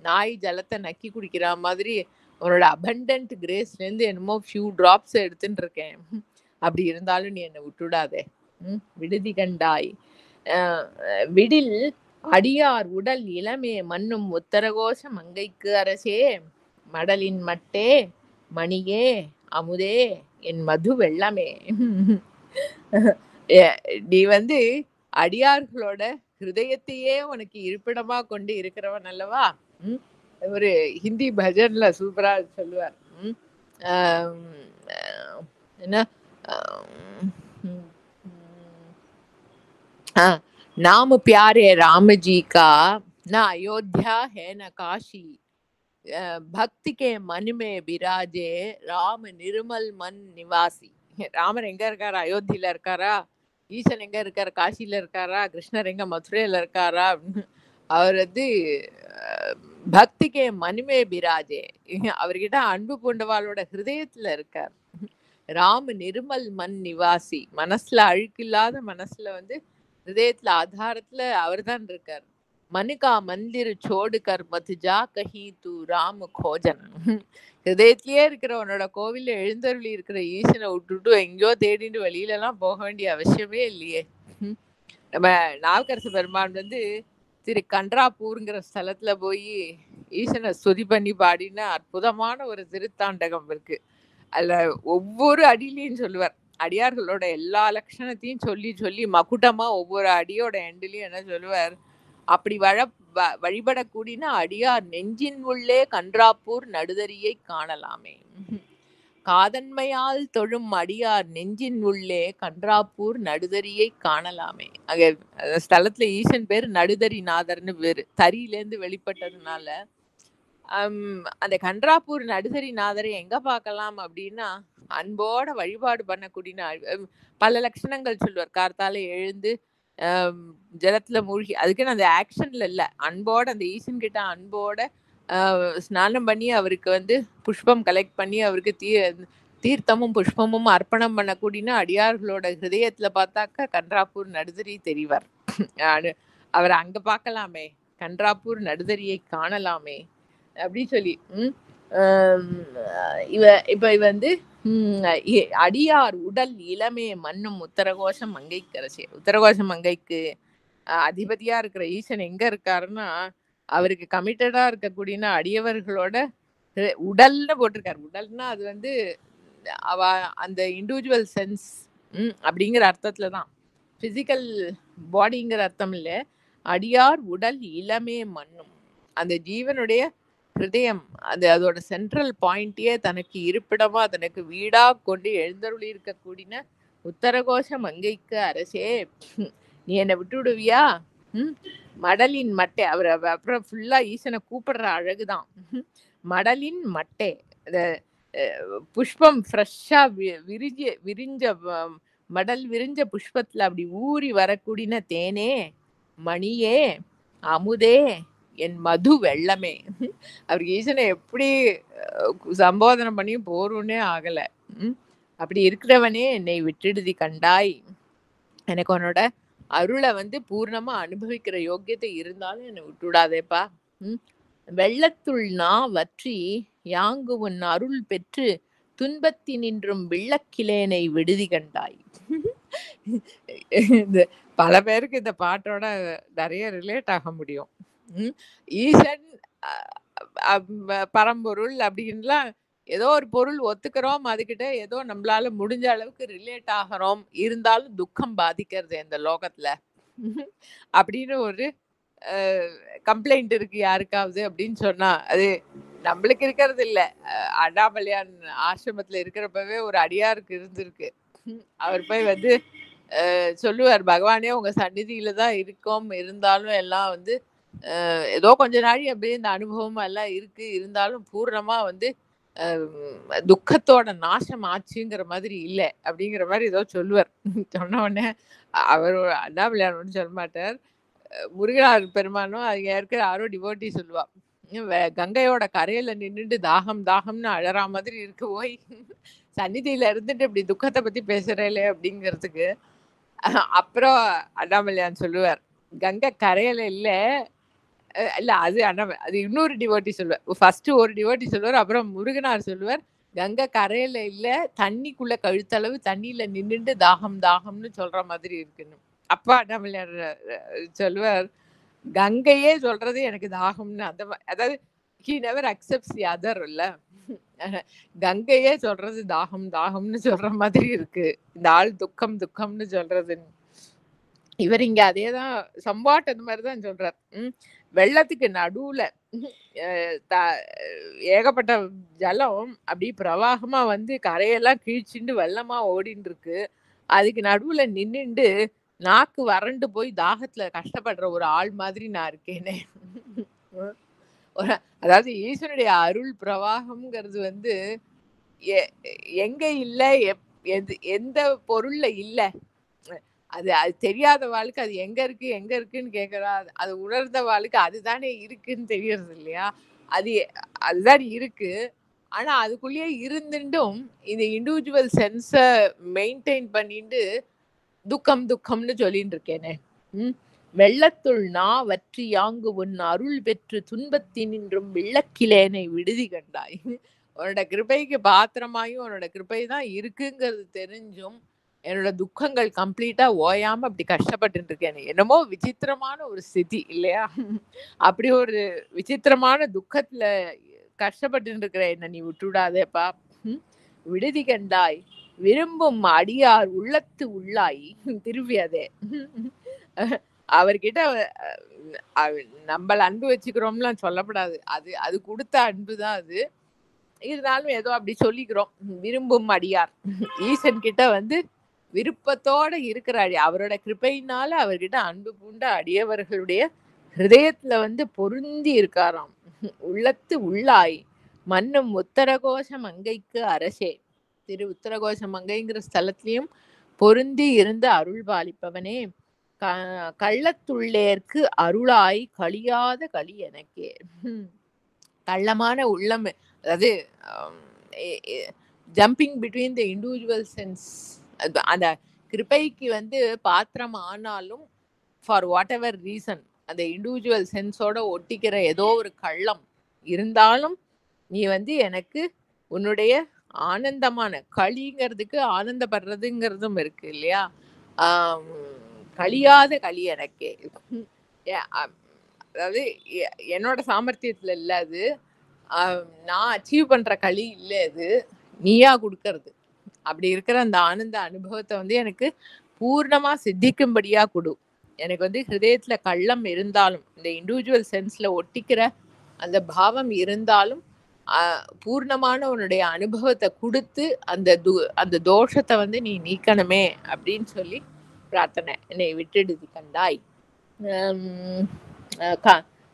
Speaker 1: நாய் ஜலத்தை நக்கி குடிக்கிற மாதிரி உன்னோட அபண்டன்ட் கிரேஸ்லேருந்து என்னமோ ஃபியூ டிராப்ஸ் எடுத்துட்டு இருக்கேன். அப்படி இருந்தாலும் நீ என்னை விட்டுடாதே. விடுதி கண்டாய். விடில் அடியார் உடல் இளமே மண்ணும் உத்தரகோஷ மங்கைக்கு அரசே, மடலின் மட்டே மணியே அமுதே என் மது வெள்ளமே. நீ வந்து அடியார்களோட ஹிருதயத்தையே உனக்கு இருப்பிடமா கொண்டு இருக்கிறவன் அல்லவா. ஒரு ஹிந்தி பஜன்ல சூப்பரா சொல்லுவார். என்ன नाम प्यारे राम जी का न अयोध्या है न काशी, भक्ति के मन में विराजे राम निर्मल मन निवासी. ராமர் எங்க இருக்காரா, அயோத்தியில இருக்காரா, ஈசன் எங்க இருக்காரு, காசியில இருக்காரா, கிருஷ்ணர் எங்க மதுரையில இருக்காரா. அவர் வந்து பக்திக்கே மனுமே பிராஜே, அவர்கிட்ட அன்பு பூண்டவாளோட ஹிருதயத்துல இருக்கார். ராம் நிர்மல் மண் நிவாசி, மனசுல அழுக்கில்லாத மனசுல வந்து ஹிருதயத்துல ஆதாரத்துல அவர் தான் இருக்கார். மனுகா மந்திர் சோடுகர் மதுஜா கஹி தூ ராம் கோஜன். ஹிருதயத்திலேயே இருக்கிற உன்னோட கோவில்ல எழுந்தருளி இருக்கிற ஈசனை விட்டுட்டு எங்கேயோ தேடிட்டு வெளியில எல்லாம் போக வேண்டிய அவசியமே இல்லையே. நம்ம நாவுக்கரசு பெருமான் வந்து திரு கன்றாப்பூருங்கிற ஸ்தலத்துல போய் ஈசனை ஸ்துதி பண்ணி பாடின அற்புதமான ஒரு திருத்தாண்டகம் இருக்கு. அதுல ஒவ்வொரு அடியிலையும் சொல்லுவார், அடியார்களோட எல்லா லட்சணத்தையும் சொல்லி சொல்லி மகுடமா ஒவ்வொரு அடியோட எண்டுலயும் என்ன சொல்லுவார், அப்படி வழிபடக்கூடினா அடியார் நெஞ்சின் உள்ளே கன்றாப்பூர் நடுதறியை காணலாமே. காதன்மையால் தொழும் அடியார் நெஞ்சின் உள்ளே கன்றாப்பூர் நடுதறியை காணலாமே. அங்க ஸ்தலத்துல ஈசன் பேரு நடுதரிநாதர்னு பேரு. தரியிலேருந்து வெளிப்பட்டதுனால அந்த கன்றாப்பூர் நடுதரிநாதரை எங்க பார்க்கலாம் அப்படின்னா, அன்போட வழிபாடு பண்ணக்கூடிய பல லட்சணங்கள் சொல்லுவார். கார்த்தால எழுந்து ஜலத்துல மூழ்கி, அதுக்குன்னு அந்த ஆக்ஷன்ல இல்ல, அன்போட அந்த ஈசன் கிட்ட அன்போட ஸ்நானம் பண்ணி அவருக்கு வந்து புஷ்பம் கலெக்ட் பண்ணி அவருக்கு தீர்த்தமும் புஷ்பமும் அர்ப்பணம் பண்ணக்கூடியனா அடியார்களோட ஹிருதயத்துல பார்த்தாக்கா கன்றாப்பூர் நடுதரி தெரிவார். அவர் அங்க பார்க்கலாமே, கன்றாப்பூர் நடுதரியை காணலாமே அப்படி சொல்லி இப்ப வந்து அடியார் உடல் இளமே மண்ணும் உத்தரகோஷ மங்கைக்கு அரசே. உத்தரகோஷ மங்கைக்கு அதிபதியா இருக்கிற ஈசன் எங்க இருக்காருன்னா, அவருக்கு கமிட்டடா இருக்கக்கூடிய அடியவர்களோட உடல்னு போட்டிருக்காரு. உடல்னா அது வந்து அந்த இண்டிவிஜுவல் சென்ஸ் அப்படிங்கிற அர்த்தத்துலதான், பிசிக்கல் பாடிங்கிற அர்த்தம் இல்ல. அடியார் உடல் இளமே மண்ணும், அந்த ஜீவனுடைய ஹிருதயம் அதோட சென்ட்ரல் பாயிண்டே தனக்கு இருப்பிடமா தனக்கு வீடா கொண்டு எழுந்தருளி இருக்கக்கூடிய உத்தரகோஷ மங்கைக்கு அரசே, நீ என்னை விட்டு விடுவியா? மடலின் மட்டை, அவர் அப்புறம் ஃபுல்லா ஈசனை கூப்பிடுற அழகுதான். மடலின் மட்டை, அந்த புஷ்பம் ஃப்ரெஷ்ஷா விரிஞ்ச மடல் விரிஞ்ச புஷ்பத்துல அப்படி ஊறி வரக்கூடிய தேனே, மணியே, அமுதே, என் மது வெள்ளமே. அவருக்கு ஈசனை எப்படி சம்போதனை பண்ணியும் போருன்னே ஆகல. அப்படி இருக்கிறவனே என்னை விட்டுடுதி கண்டாய், எனக்கு உன்னோட அருளை வந்து பூர்ணமா அனுபவிக்கிற யோக்கியத்தை இருந்தாலும் என்னை விட்டுவிடாதேப்பா. வெள்ளத்துள் நான் வற்றி யாங்கு உன் அருள் பெற்று துன்பத்தி நின்றும் விள்ளக்கிலேனை விடுதி கண்டாய். இந்த பல பேருக்கு இந்த பாட்டோட நிறைய ரிலேட் ஆக முடியும். ஈசன் பரம்பொருள் அப்படின்லாம் ஏதோ ஒரு பொருள் ஒத்துக்கிறோம், அதுகிட்ட ஏதோ நம்மளால முடிஞ்ச அளவுக்கு ரிலேட் ஆகிறோம், இருந்தாலும் துக்கம் பாதிக்கிறது இந்த லோகத்துல அப்படின்னு ஒரு கம்ப்ளைண்ட் இருக்கு யாருக்காவது அப்படின்னு சொன்னா, அது நம்மளுக்கு இருக்கிறது இல்ல. அண்ணாமலையான் ஆசிரமத்துல இருக்கிறப்பவே ஒரு அடியாருக்கு இருந்திருக்கு. அவர் போய் வந்து சொல்லுவார், பகவானே உங்க சந்நிதியில தான் இருக்கோம், இருந்தாலும் எல்லாம் வந்து ஏதோ கொஞ்ச நாள் அப்படியே இந்த அனுபவம் எல்லாம் இருக்கு, இருந்தாலும் பூர்ணமா வந்து துக்கத்தோட நாசம் ஆச்சுங்கிற மாதிரி இல்லை அப்படிங்கிற மாதிரி ஏதோ சொல்லுவார். சொன்ன உடனே அவர் அண்ணாமலையார் ஒன்றும் சொல்ல மாட்டார். முருகனார் பெருமானும் அது இருக்கிற யாரோ டிவோட்டி சொல்லுவா, கங்கையோட கரையில நின்றுட்டு தாகம் தாகம்னு அழறா மாதிரி இருக்கு, போய் சந்நிதியில இருந்துட்டு இப்படி துக்கத்தை பத்தி பேசுறேலே அப்படிங்கிறதுக்கு. அப்புறம் அண்ணாமலையான் சொல்லுவார், கங்கை கரையில இல்ல இல்ல, அது அது இன்னொரு டிவோட்டி சொல்லுவார். ஃபர்ஸ்ட் ஒரு டிவோட்டி சொல்லுவார், அப்புறம் முருகனார் சொல்லுவார், கங்கை கரையில இல்ல, தண்ணிக்குள்ள கழுத்தளவு தண்ணியில நின்றுட்டு தாகம் தாகம்னு சொல்ற மாதிரி இருக்குன்னு. அப்பா அண்ணாமலையார் சொல்லுவார், கங்கையே சொல்றது எனக்கு தாகம்னு. அந்த அதாவது he never accepts the other இல்ல, கங்கையே சொல்றது தாகம் தாகம்னு சொல்ற மாதிரி இருக்கு, இந்த ஆள் துக்கம் துக்கம்னு சொல்றதுன்னு. இவர் இங்க அதேதான் சம்பாட் அந்த மாதிரிதான் சொல்றார். வெள்ளத்துக்கு நடுவுல ஏகப்பட்ட ஜலம் அப்படி பிரவாகமா வந்து கரையெல்லாம் கீழ்ச்சிண்டு வெள்ளமா ஓடின்னு இருக்கு, அதுக்கு நடுவுல நின்னுண்டு நாக்கு வறண்டு போய் தாகத்துல கஷ்டப்படுற ஒரு ஆள் மாதிரி நான் இருக்கேனே. அதாவது ஈஸ்வரனுடைய அருள் பிரவாகம்ங்கிறது வந்து எங்க இல்ல, எந்த பொருள்ல இல்ல, அது அது தெரியாத வாழ்க்கை அது எங்க இருக்கு எங்க இருக்குன்னு கேட்கறா, அது உணர்ந்த வாழ்க்கை அதுதானே இருக்குன்னு தெரியறது இல்லையா, அதுதான் இருக்கு. ஆனா அதுக்குள்ளேயே இருந்துட்டும் இந்த இண்டிவிஜுவல் சென்ஸை மெயின்டைன் பண்ணிட்டு துக்கம் துக்கம்னு சொல்லிட்டு இருக்கேனே. வெள்ளத்துள் நான் வற்றி யாங்கு உன் அருள் பெற்று துன்பத்தி நின்றும் விள்ளக்கிலேனை விடுதி கண்டாய். உன்னோட கிருபைக்கு பாத்திரமாயும் உன்னோட கிருபை தான் இருக்குங்கிறது தெரிஞ்சும் என்னோட துக்கங்கள் கம்ப்ளீட்டா ஓயாம அப்படி கஷ்டப்பட்டு இருக்கேன். என்னமோ விசித்திரமான ஒரு ஸ்திதி இல்லையா? அப்படி ஒரு விசித்திரமான துக்கத்துல கஷ்டப்பட்டு இருக்கிற என்ன நீ விட்டுவிடாதேப்பா. விடுதி கண்டாய் விரும்பும் அடியார் உள்ளத்து உள்ளாய். திருப்பி அதே அவர்கிட்ட நம்மள அன்பு வச்சுக்கிறோம்லாம் சொல்லப்படாது. அது அது கொடுத்த அன்பு தான் அது. இருந்தாலும் ஏதோ அப்படி சொல்லிக்கிறோம். விரும்பும் அடியார் ஈசன் கிட்ட வந்து விருப்பத்தோட இருக்கிறாடி. அவரோட கிருபையினால அவர்கிட்ட அன்பு பூண்ட அடியவர்களுடைய ஹிருதயத்துல வந்து பொருந்தி இருக்காராம். உள்ளத்து உள்ளாய் மன்னும் உத்தரகோஷ மங்கைக்கு அரசே. திரு உத்தரகோஷ மங்கைங்கிற ஸ்தலத்திலையும் பொருந்தி இருந்து அருள் பாலிப்பவனே, கள்ளத்துள்ளேற்கு அருளாய் கழியாத களி எனக்கே. கள்ளமான உள்ளம், அதாவது jumping between the individual sense, அந்த கிருபைக்கு வந்து பாத்திரம் ஆனாலும் ஃபார் வாட் எவர் ரீசன் அந்த இண்டிவிஜுவல் சென்ஸோட ஒட்டிக்கிற ஏதோ ஒரு கள்ளம் இருந்தாலும் நீ வந்து எனக்கு உன்னுடைய ஆனந்தமான களிங்கிறதுக்கு ஆனந்தப்படுறதுங்கிறதும் இருக்கு இல்லையா, கழியாத களி எனக்கே. அதாவது என்னோட சாமர்த்தியத்துல இல்ல அது, நான் அச்சீவ் பண்ற களி இல்லை அது, நீயா கொடுக்கறது. அப்படி இருக்கிற அந்த ஆனந்த அனுபவத்தை வந்து எனக்கு பூர்ணமா சித்திக்கும்படியா கொடு. எனக்கு வந்து ஹிருதயத்துல கள்ளம் இருந்தாலும் இந்த இண்டிவிஜுவல் சென்ஸ்ல ஒட்டிக்கிற அந்த பாவம் இருந்தாலும் பூர்ணமான உன்னுடைய அனுபவத்தை கொடுத்து அந்த தோஷத்தை வந்து நீ நீக்கணுமே அப்படின்னு சொல்லி பிரார்த்தனை. என்னை விட்டுடுதி கண்டாய்.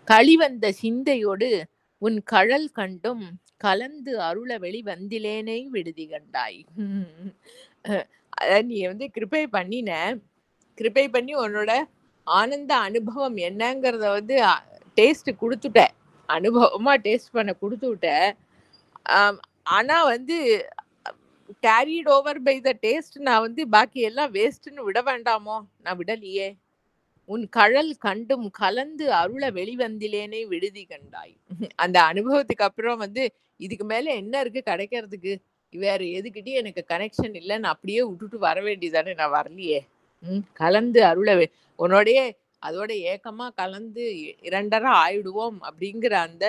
Speaker 1: களி வந்த சிந்தையோடு உன் கழல் கண்டும் கலந்து அருள வெளி வந்திலேனை விடுதி கண்டாய். அதான் நீ வந்து கிருபை பண்ணி உன்னோட ஆனந்த அனுபவம் என்னங்கிறத வந்து டேஸ்ட் கொடுத்துட்ட, அனுபவமா டேஸ்ட் பண்ண கொடுத்து விட்ட. ஆனா வந்து carried over by the taste நான் வந்து பாக்கி எல்லாம் வேஸ்ட்னு விட வேண்டாமோ? நான் விடலையே. உன் கழல் கண்டும் கலந்து அருள வெளிவந்திலேனே விடுதி கண்டாய். அந்த அனுபவத்துக்கு அப்புறம் வந்து இதுக்கு மேல என்ன இருக்கு கிடைக்கிறதுக்கு, வேற எதுக்கிட்டயும் எனக்கு கனெக்ஷன் இல்லைன்னு அப்படியே விட்டுட்டு வர வேண்டியதானே. நான் வரலையே. கலந்து அருள உன்னோடைய அதோட ஏக்கமா கலந்து இரண்டரை ஆயிடுவோம் அப்படிங்கிற அந்த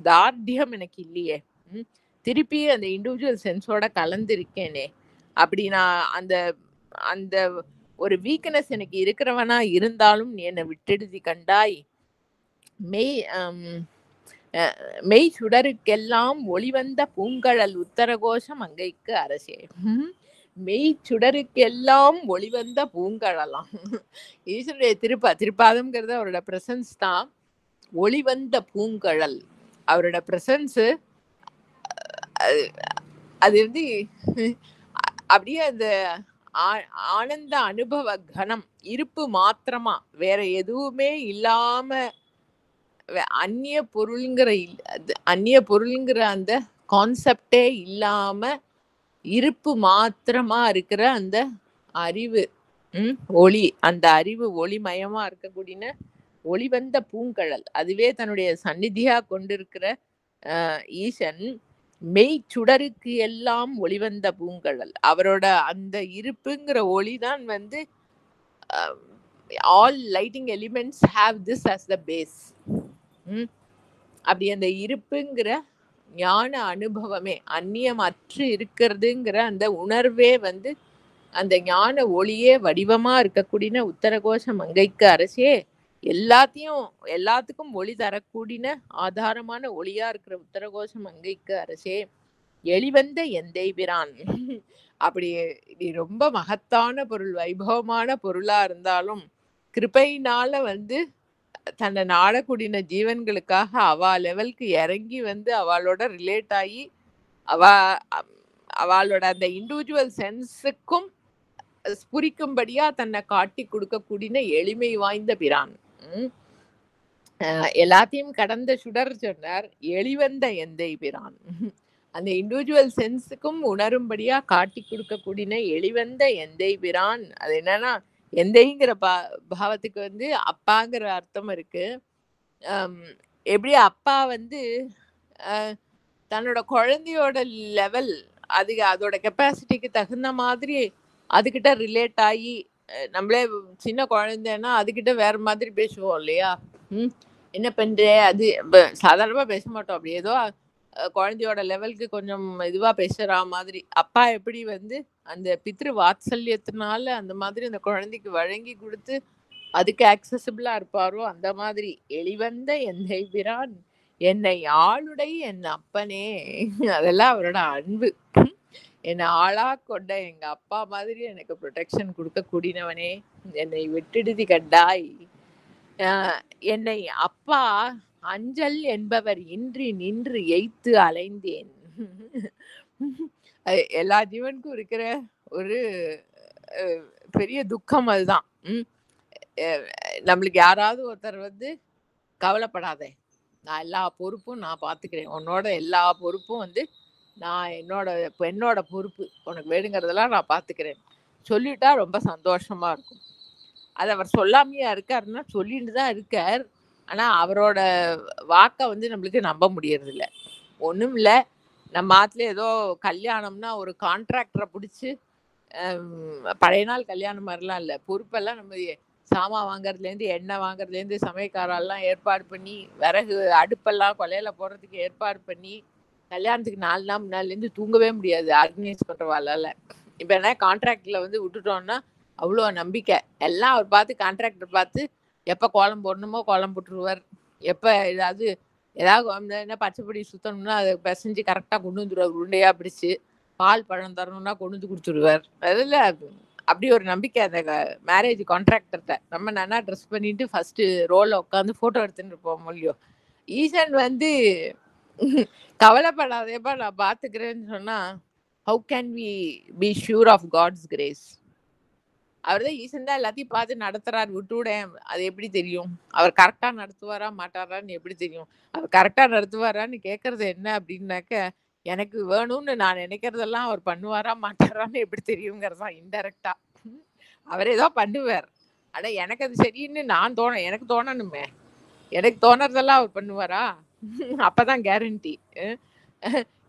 Speaker 1: தார்டியம் எனக்கு இல்லையே. திருப்பி அந்த இண்டிவிஜுவல் சென்ஸோட கலந்து இருக்கேனே. அப்படி நான் அந்த அந்த ஒரு வீக்னஸ் எனக்கு இருக்கிறவனா இருந்தாலும் நீ என்னை விட்டெடுதி கண்டாய். மெய் சுடருக்கெல்லாம் ஒளிவந்த பூங்கழல் உத்தரகோஷம் அங்கைக்கு அரசே. மெய் சுடருக்கெல்லாம் ஒளிவந்த பூங்கழலாம். ஈஸ்வருடைய திருப்பாதம்ங்கிறது அவரோட பிரசன்ஸ் தான். ஒளிவந்த பூங்கழல் அவரோட பிரசன்ஸ். அது வந்து அப்படியே அந்த ஆனந்த அனுபவ கணம் இருப்பு மாத்திரமா, வேற எதுவுமே இல்லாம, அந்நிய பொருள்ங்கிற அந்த கான்செப்டே இல்லாம இருப்பு மாத்திரமா இருக்கிற அந்த அறிவு ஒளி, அந்த அறிவு ஒளிமயமா இருக்கக்கூடிய ஒளிவந்த பூங்கழல், அதுவே தன்னுடைய சந்நிதியா கொண்டிருக்கிற ஈசன். மெய் சுடருக்கு எல்லாம் ஒளிவந்த பூங்கழல், அவரோட அந்த இருப்புங்கிற ஒளிதான் வந்து all lighting elements have this as the base. அப்படி அந்த இருப்புங்கிற ஞான அனுபவமே அந்நியமற்று இருக்கிறதுங்கிற அந்த உணர்வே வந்து அந்த ஞான ஒளியே வடிவமா இருக்கக்கூடிய உத்தரகோஷ மங்கைக்கு அரசே, எல்லாத்துக்கும் ஒளி தரக்கூடிய ஆதாரமான ஒளியா இருக்கிற உத்தரகோஷ மங்கைக்கு அரசே, எளிவந்த எந்தை பிரான். அப்படி நீ ரொம்ப மகத்தான பொருள், வைபவமான பொருளா இருந்தாலும் கிருபையினால வந்து தன்னை நாடக்கூடிய ஜீவன்களுக்காக அவா லெவலுக்கு இறங்கி வந்து அவளோட ரிலேட் ஆகி அவளோட அந்த இண்டிவிஜுவல் சென்ஸுக்கும் ஸ்புரிக்கும்படியா தன்னை காட்டி கொடுக்கக்கூடிய எளிமை வாய்ந்த பிரான். எல்லாத்தையும் கடந்த சுடர் சொன்னார், எளிவந்த எந்தை பிரான். அந்த இண்டிவிஜுவல் சென்ஸுக்கும் உணரும்படியா காட்டி கொடுக்கக்கூடிய எளிவந்த எந்தை பிரான். அது என்னன்னா, எந்தைங்கிற பாவத்துக்கு வந்து அப்பாங்கிற அர்த்தம் இருக்கு. எப்படி அப்பா வந்து தன்னோட குழந்தையோட லெவல் அதோட கெப்பாசிட்டிக்கு தகுந்த மாதிரி அதுகிட்ட ரிலேட் ஆகி, நம்மளே சின்ன குழந்தைன்னா அதுகிட்ட வேற மாதிரி பேசுவோம் இல்லையா. என்ன பண்ற, அது சாதாரணமா பேச மாட்டோம். அப்படி ஏதோ குழந்தையோட லெவலுக்கு கொஞ்சம் இதுவா பேசுறா மாதிரி. அப்பா எப்படி வந்து அந்த பித்ரு வாத்சல்யத்தினால அந்த மாதிரி அந்த குழந்தைக்கு வழங்கி குடுத்து, அதுக்கு ஆக்சஸிபிளா இருப்பாரோ, அந்த மாதிரி "எளிவந்த எந்தை பிரான் என்னை ஆளுடை என் அப்பனே" அதெல்லாம் அவரோட அன்பு. என்ன ஆளா கொண்ட எங்க அப்பா மாதிரி எனக்கு புரொடெக்ஷன் குடுக்க கூடினவனே, என்னை விட்டுடுதி கண்டாய். அ என்னை அப்பா அஞ்சல் என்பவர் இன்றி நின்று எய்த்து அலைந்தேன். எல்லா ஜீவனுக்கும் இருக்கிற ஒரு அ பெரிய துக்கம் அதுதான். ம். அ நம்மளுக்கு யாராவது ஒருத்தர் வந்து கவலைப்படாத. நான் எல்லா பொறுப்பும் நான் பார்த்துக்கிறேன். உன்னோட எல்லா பொறுப்பும் வந்து நான் என்னோட பொறுப்பு. உனக்கு வேணுங்கிறதெல்லாம் நான் பார்த்துக்கிறேன். சொல்லிட்டா ரொம்ப சந்தோஷமா இருக்கும். அது அவர் சொல்லாமயா இருக்காருன்னா, சொல்லிட்டு தான் இருக்கார். ஆனா, அவரோட வாக்க வந்து நம்மளுக்கு நம்ப முடியறதில்ல. ஒண்ணும் இல்ல. நம்ம ஆத்துல ஏதோ கல்யாணம்னா ஒரு கான்ட்ராக்டர புடிச்சு, பழைய நாள் கல்யாணம் மாரிலாம் இல்ல. பொறுப்பெல்லாம் நம்ம சாமான் வாங்குறதுலேருந்து, எண்ணெய் வாங்குறதுலேருந்து, சமையல்காரெல்லாம் ஏற்பாடு பண்ணி, விறகு அடுப்பெல்லாம் கொல்லையில போடுறதுக்கு ஏற்பாடு பண்ணி, கல்யாணத்துக்கு 4 நாள் முன்னாடிலேருந்து தூங்கவே முடியாது. ஆர்கனைஸ் பண்றவாளால. இப்ப என்ன கான்ட்ராக்ட்ல வந்து விட்டுட்டோம்னா, அவ்வளோ நம்பிக்கை. எல்லாம் அவர் பார்த்து கான்ட்ராக்டர் பார்த்து, எப்ப கோலம் போடணுமோ கோலம் போட்டுருவார். எப்ப ஏதாவது என்ன பச்சைப்பொடி சுத்தணும்னா, அத பெசஞ்சு கரெக்ட்டா கொண்டு வந்துருவார் உருண்டையா பிடிச்சு. பால், பழம் தரணும்னா கொண்டு வந்து குடுத்துருவார். அதுல அப்படி ஒரு நம்பிக்கை அந்த மேரேஜ் கான்ட்ராக்டர்ட்ட. நம்ம நல்லா ட்ரெஸ் பண்ணிட்டு ஃபர்ஸ்ட்டு ரோல உட்காந்து ஃபோட்டோ எடுத்துன்னு இருப்போம் இல்லையோ. ஈசன் வந்து கவலைப்படாதேப்பா நான் பார்த்துக்கிறேன்னு சொன்னா, how can we be sure of God's grace? அவர் தான் ஈசன் தான் எல்லாத்தையும் பார்த்து நடத்துறாரு. விட்டுவிடேன். அது எப்படி தெரியும்? அவர் கரெக்ட்டா நடத்துவாரா, மாட்டாரான்னு எப்படி தெரியும்? அவர் கரெக்ட்டா நடத்துவாரான்னு கேட்கறது என்ன அப்படின்னாக்க, எனக்கு வேணும்னு நான் நினைக்கிறதெல்லாம் அவர் பண்ணுவாரா, மாட்டாரான்னு எப்படி தெரியுங்கிறது தான் இன்டைரக்ட்டா. அவர் ஏதோ பண்ணுவார். ஆனா எனக்கு அது சரின்னு எனக்கு தோணணுமே. எனக்கு தோணுறதெல்லாம் அவர் பண்ணுவாரா? அப்பதான் கேரண்டி.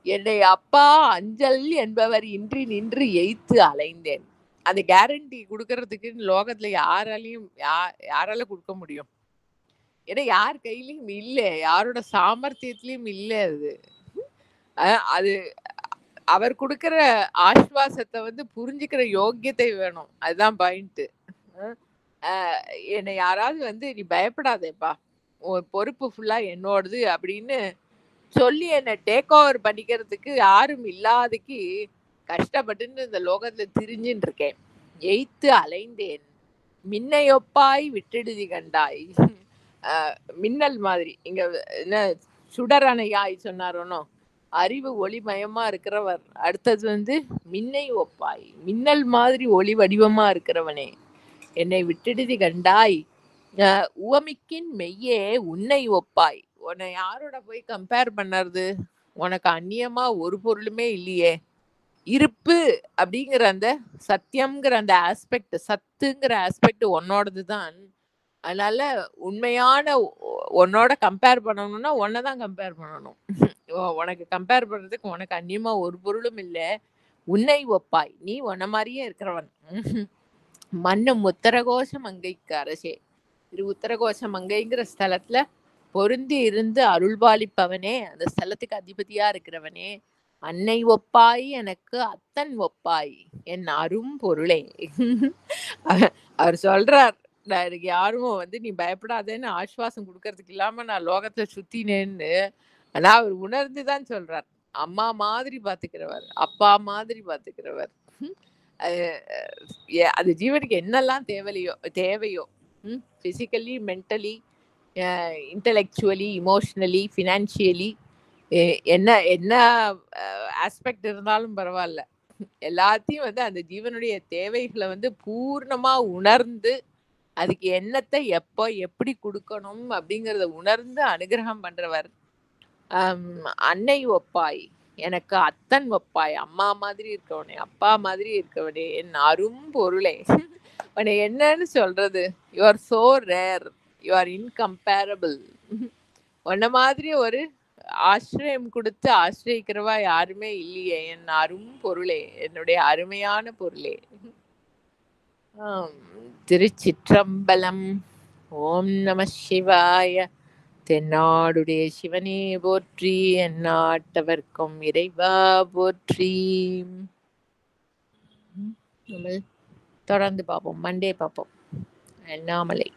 Speaker 1: என்னை அப்பா அஞ்சல் என்பவர் இன்றி நின்று எய்த்து அலைந்தேன். அந்த கேரண்டி குடுக்கறதுக்கு லோகத்துல யாரால குடுக்க முடியும்? ஏன்னா யார் கையிலயும் இல்ல. யாரோட சாமர்த்தியத்திலயும் இல்ல அது. அது அவர் குடுக்கிற ஆஸ்வாசத்த வந்து புரிஞ்சுக்கிற யோக்கியத்தை வேணும். அதுதான் பாயிண்ட். அ என்னை யாராவது வந்து "நீ பயப்படாதேப்பா. உன் பொறுப்பு ஃபுல்லா என்னோடது" அப்படின்னு சொல்லி என்ன டேக் ஓவர் பண்ணிக்கிறதுக்கு யாரும் இல்லாதக்கு கஷ்டப்பட்டுன்னு இந்த லோகத்துல திரிஞ்சுன்னு இருக்கேன். எய்த்து அலைந்தேன். மின்னையொப்பாய் விட்டிடுதி கண்டாய். மின்னல் மாதிரி. இங்க என்ன சுடரணையாய் சொன்னாரோனோ, அறிவு ஒளிமயமா இருக்கிறவர். அடுத்தது வந்து மின்னை ஒப்பாய். மின்னல் மாதிரி ஒளி வடிவமா இருக்கிறவனே, என்னை விட்டிடுதி கண்டாய். உவமிக்கின் மெய்யே உன்னை ஒப்பாய். உன்னை யாரோட போய் கம்பேர் பண்ணறது? உனக்கு அந்நியமா ஒரு பொருளுமே இல்லையே. இருப்பு அப்படிங்கிற அந்த சத்தியம்ங்கிற அந்த ஆஸ்பெக்ட், சத்துங்கிற ஆஸ்பெக்ட் உன்னோடது தான். அதனால உண்மையான உன்னோட கம்பேர் பண்ணணும்னா உன்னை தான் கம்பேர் பண்ணணும். உனக்கு கம்பேர் பண்றதுக்கு உனக்கு அந்நியமா ஒரு பொருளும் இல்லை. உன்னை ஒப்பாய். நீ உன்ன மாதிரியே இருக்கிறவன். மன்னும் உத்தரகோஷ மங்கைக்கு அரசே. இது உத்தரகோஷ மங்கைங்கிற ஸ்தலத்துல பொருந்தி இருந்து அருள்பாலிப்பவனே, அந்த ஸ்தலத்துக்கு அதிபதியா இருக்கிறவனே, அன்னை ஒப்பாய் எனக்கு அத்தன் ஒப்பாய் என் அரும் பொருளே. அவர் சொல்றார், நான் எனக்கு யாரும் வந்து நீ பயப்படாதேன்னு ஆஸ்வாசம் கொடுக்கறதுக்கு இல்லாம நான் லோகத்துல சுத்தினேன்னு. ஆனா அவர் உணர்ந்துதான் சொல்றார். அம்மா மாதிரி பாத்துக்கிறவர், அப்பா மாதிரி பாத்துக்கிறவர். அது ஜீவனுக்கு என்னெல்லாம் தேவையோ physically, mentally, intellectually, emotionally, financially, என்ன என்ன ஆஸ்பெக்ட் இருந்தாலும் பரவாயில்ல. எல்லாத்தையும் வந்து அந்த ஜீவனுடைய தேவைகளை வந்து பூர்ணமா உணர்ந்து அதுக்கு என்னத்தை எப்போ எப்படி கொடுக்கணும் அப்படிங்கிறத உணர்ந்து அனுகிரகம் பண்றவர். அன்னை ஒப்பாய் எனக்கு அத்தன் ஒப்பாய். அம்மா மாதிரி இருக்கவனே, அப்பா மாதிரி இருக்கவனே, என் அரும் பொருளே. உன்னை என்னன்னு சொல்றது? You are so rare, you are incomparable. உன்ன மாதிரி ஒரு ஆசிரியம் கொடுத்து ஆசிரியக்கிறவா யாருமே இல்லையே. என் அரும் பொருளே, என்னுடைய அருமையான பொருளே. திருச்சிற்றம்பலம். ஓம் நம சிவாய. தென்னாடுடைய சிவனே போற்றி, எந்நாட்டவர்க்கும் இறைவா போற்றி. நம்ம தொடர்ந்து பார்ப்போம், மண்டே பார்ப்போம். அண்ணாமலை.